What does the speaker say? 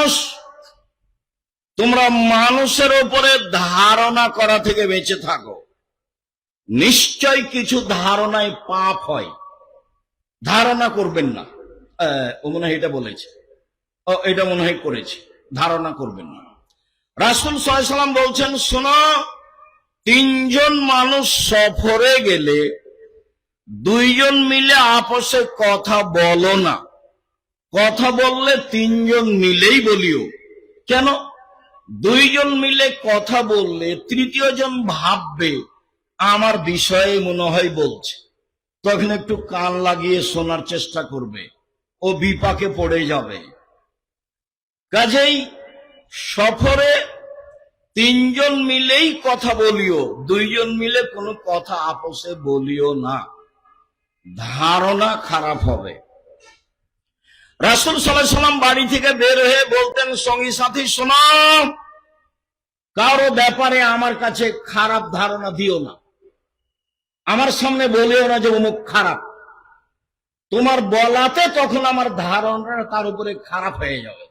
মানুষ, তোমরা মানুষের উপরে ধারণা করা থেকে বেঁচে থাকো। নিশ্চয় কিছু ধারণায় পাপ হয়, ধারণা করবেন না। ও মনে হয় এটা বলেছে, ও এটা মনে হয় করেছে, ধারণা করবেন না। রাসূল সাল্লাল্লাহু আলাইহি ওয়াসাল্লাম বলছেন, শোনো, তিনজন মানুষ সফরে গেলে দুইজন মিলে আপসে কথা বলো না। কথা বললে তিনজন মিলেই বলিও। কেন? দুইজন মিলে কথা বললে তৃতীয় জন ভাববে আমার বিষয়ে মনে হয় বলছে, তখন একটু কান লাগিয়ে শোনার চেষ্টা করবে, ও বিপাকে পড়ে যাবে। কাজেই সফরে তিনজন মিলেই কথা বলিও, দুইজন মিলে কোনো কথা আপসে বলিও না, ধারণা খারাপ হবে। রাসূল সাল্লাল্লাহু আলাইহি ওয়াসাল্লাম বাড়ি থেকে বের হয়ে বলতেন সঙ্গী সাথী, শোনো, কারো ব্যাপারে আমার কাছে খারাপ ধারণা দিও না, আমার সামনে বলিও না যে অমুক খারাপ। তোমার বলাতে তখন আমার ধারণাটা তার উপরে খারাপ হয়ে যাবে।